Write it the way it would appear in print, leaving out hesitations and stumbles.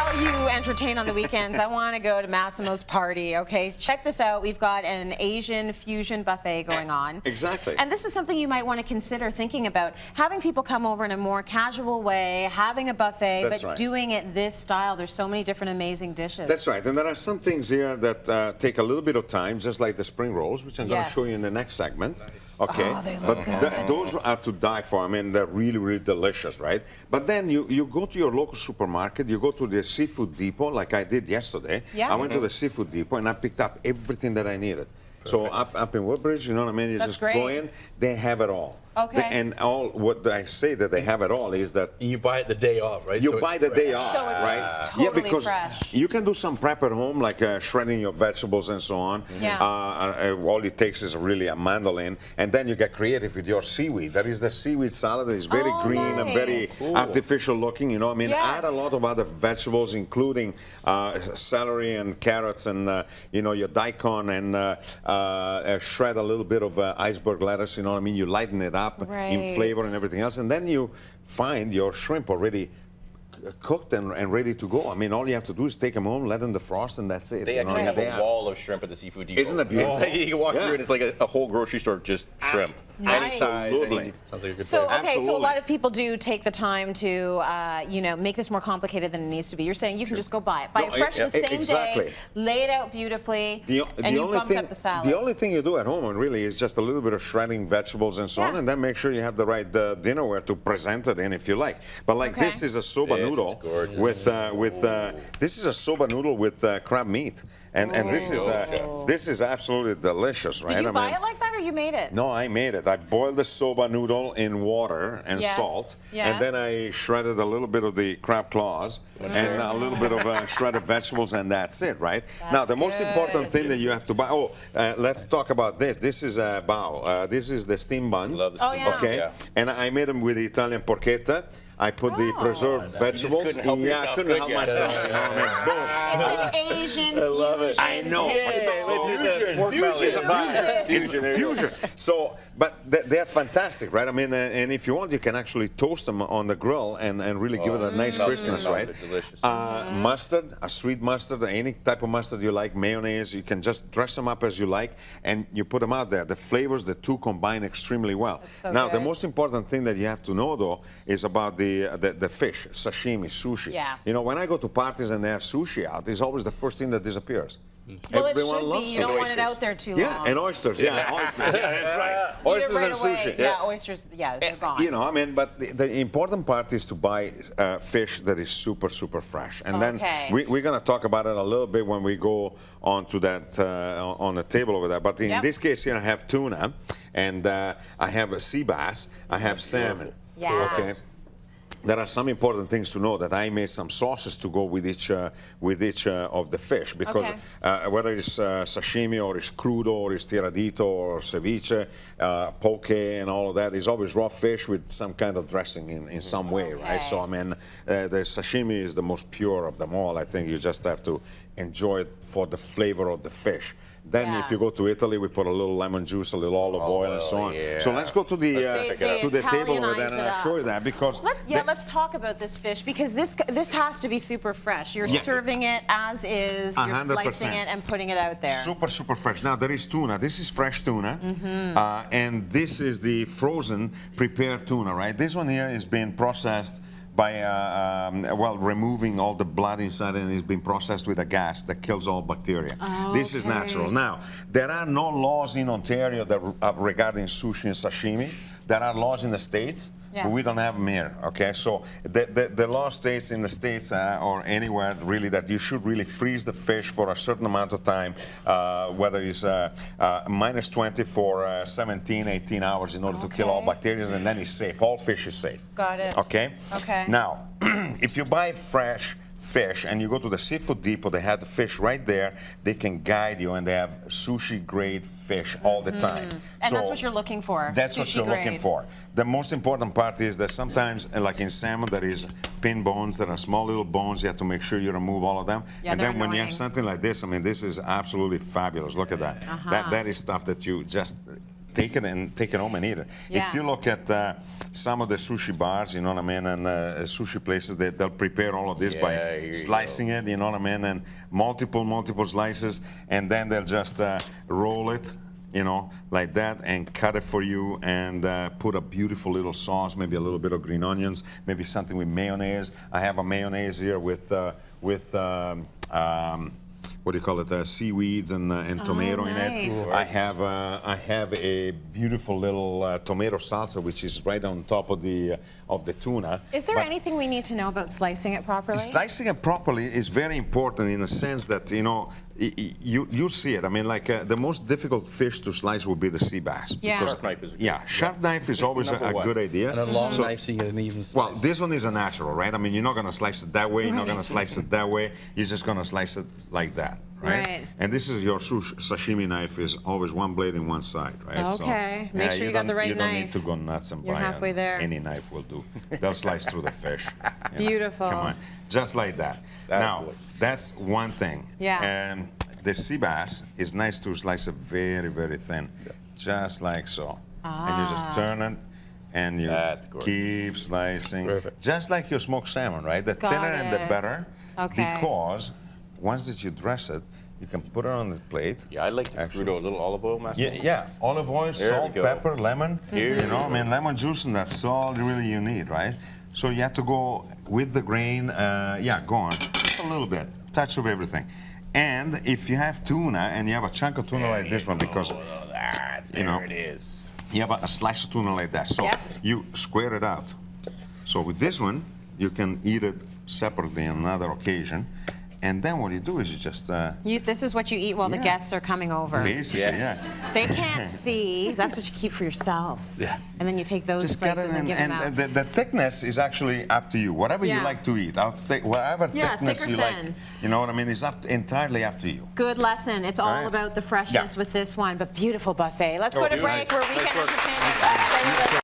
how you entertain on the weekends, I want to go to Massimo's party, okay? Check this out. We've got an Asian fusion buffet going on. Exactly. And this is something you might want to consider thinking about. Having people come over in a more casual way, having a buffet, That's but right. doing it this style. There's so many different amazing dishes. That's right. And there are some things here that take a little bit of time, just like the spring rolls, which I'm going to Yes. show you in the next segment. Okay. Oh, they but look good. those are to die for. I mean, they're really, really delicious, right? But then you go to your local supermarket, you go to the seafood depot, like I did yesterday. Yeah. I went to the seafood depot and I picked up everything that I needed. So up in Woodbridge, you know what I mean? You That's just great. go in, they have it all. Okay. And all what I say that they have it all is that You buy it the day off, right? you So buy it's the day fresh. off, So it's right? totally because fresh. you can do some prep at home, like shredding your vegetables and so on. Yeah. All it takes is really a mandolin, and then you get creative with your seaweed. That is the seaweed salad that is very Oh, green and very nice. Ooh. artificial looking. You know, I mean, Yes. add a lot of other vegetables, including celery and carrots, and you know, your daikon, and shred a little bit of iceberg lettuce. You know what I mean? You lighten it up in Right. flavor and everything else, and then you find your shrimp already cooked and ready to go. I mean, all you have to do is take them home, let them defrost, and that's it. They you know, actually have they a are- wall of shrimp at the seafood depot. Isn't that beautiful? It's like you can walk Yeah. through and it's like a whole grocery store of just shrimp. Any Nice. size. Absolutely. Sounds like a good So, place. okay, so a Absolutely. lot of people do take the time to, you know, make this more complicated than it needs to be. You're saying you can just go buy it. Buy it fresh the same exactly. day, lay it out beautifully, The and you only bumped thing, up the salad. the only thing you do at home really is just a little bit of shredding vegetables and so on, Yeah. and then make sure you have the right dinnerware to present it in if you like. But like Okay. this is a soba This is noodle gorgeous. with this is a soba noodle with crab meat, and this is absolutely delicious, right? Did you I buy mean, it like that, or you made it? No, I made it. I boiled the soba noodle in water and Yes, salt, yes. and then I shredded a little bit of the crab claws and a little bit of shredded vegetables, and that's it, right? Now, the most important good. thing that you have to buy. Oh, let's talk about this. This is a bao. This is the steam buns. Love the Oh, steamed yeah. buns, Okay, yeah. and I made them with the Italian porchetta. I put the preserved vegetables. couldn't help yeah, I yourself, couldn't could help you? myself. You know what I mean? Boom. It's an Asian fusion. I know. taste. It's fusion. So, but they're fantastic, right? I mean, and if you want, you can actually toast them on the grill and really give it a nice crispiness, right? They're delicious. Mustard, a sweet mustard, any type of mustard you like, mayonnaise, you can just dress them up as you like, and you put them out there. The flavors, the two combine extremely well. so Now, the good. most important thing that you have to know, though, is about the fish, sashimi, sushi. Yeah. You know, when I go to parties and they have sushi out, it's always the first thing that disappears. Well, it Everyone should be. loves You don't it. want it out there too Yeah, long. and oysters. Yeah, oysters. Yeah, that's right. Eat it Oysters right and away. sushi. Yeah, oysters. Yeah, they're gone. You know, I mean, but the important part is to buy fish that is super, super fresh. And then Okay. we're going to talk about it a little bit when we go on to that, on the table over there. But in Yep. this case here, I have tuna, and I have a sea bass, I have salmon. Yeah. Okay. There are some important things to know that I made some sauces to go with each of the fish, because Okay. whether it's sashimi or it's crudo or it's tiradito or ceviche, poke and all of that is always raw fish with some kind of dressing in some way, right? So I mean, the sashimi is the most pure of them all. I think you just have to enjoy it for the flavor of the fish. Then Yeah. if you go to Italy, we put a little lemon juice, a little olive oil, and so on. yeah. So let's go to the They to the table over there, Italianize and it I'll show you up. that, because Let's talk about this fish, because this has to be super fresh. You're Yeah. serving it as is. You're 100%. slicing it and putting it out there. Super, super fresh. Now, there is tuna. This is fresh tuna. And this is the frozen prepared tuna, right? This one here is being processed by, well, removing all the blood inside, and it's been processed with a gas that kills all bacteria. This is natural. Now, there are no laws in Ontario that regarding sushi and sashimi. There are laws in the States. Yeah. But we don't have them here, okay? So the law states in the States or anywhere really that you should really freeze the fish for a certain amount of time, whether it's minus 20 for 17, 18 hours in order to kill all bacteria, and then it's safe. All fish is safe. Got it. Okay? Okay. Now, if you buy fresh fish and you go to the seafood depot, they have the fish right there. They can guide you, and they have sushi grade fish all the time. And that's what you're looking for. That's what sushi you're grade. looking for. The most important part is that sometimes, like in salmon, there is pin bones. There are small little bones. You have to make sure you remove all of them. Yeah, and they're then when you have annoying. something like this, I mean, this is absolutely fabulous. Look at that. That is stuff that you just take it home and eat it. Yeah. If you look at some of the sushi bars, you know what I mean, and sushi places, they'll prepare all of this Yeah, by here you slicing it, you know what I mean, and multiple slices, and then they'll just roll it, you know, like that, and cut it for you, and put a beautiful little sauce, maybe a little bit of green onions, maybe something with mayonnaise. I have a mayonnaise here with what do you call it? Seaweeds and tomato in it. nice. I have a beautiful little tomato salsa, which is right on top of the tuna. Is there But anything we need to know about slicing it properly? Slicing it properly is very important in the sense that, you know, you see it. I mean, like the most difficult fish to slice would be the sea bass. Yeah. because- Sharp knife is good. Yeah, sharp knife is always a Number one. good idea. And a long knife so you get an even slice. Well, this one is a natural, right? I mean, you're not going to slice it that way. You're not going to slice it that way. You're just going to slice it like that, right? Right. And this is your sashimi knife is always one blade in one side, right? Okay. Make sure you got the right You don't knife. need to go nuts and You're buy halfway there. any knife will do. They'll slice through the fish. you know. Beautiful. Come on, just like that. That's Now, good. that's one thing. Yeah. And the sea bass is nice to slice it very thin, just like so. And you just turn it. And you That's gorgeous. keep slicing, Perfect. just like your smoked salmon, right? The Got thinner and the it. better, Okay. because once that you dress it, you can put it on the plate. Yeah, I like to Actually. crudo a little olive oil, Massimo. Yeah, olive oil, There we salt, go. pepper, lemon. Here You know, we I mean, lemon juice, and that's all really you need, right? So you have to go with the grain. Yeah, go on, just a little bit, touch of everything. And if you have tuna and you have a chunk of tuna like this one, because There know. it is. you have a slice of tuna like that, so Yep. you square it out. So with this one, you can eat it separately on another occasion. And then what you do is you just This is what you eat while the Yeah. guests are coming over. basically, Yes. yeah. They can't see. That's what you keep for yourself. Yeah. And then you take those Just cut slices it, and give them out. and the thickness is actually up to you. Whatever you Yeah. like to eat, whatever Yeah, thickness thick or you thin. like, you know what I mean? It's entirely up to you. Good lesson. It's all Right. about the freshness Yeah. with this one, but beautiful buffet. Let's go to Okay. break. Nice. We're Nice weekend work. entertainment.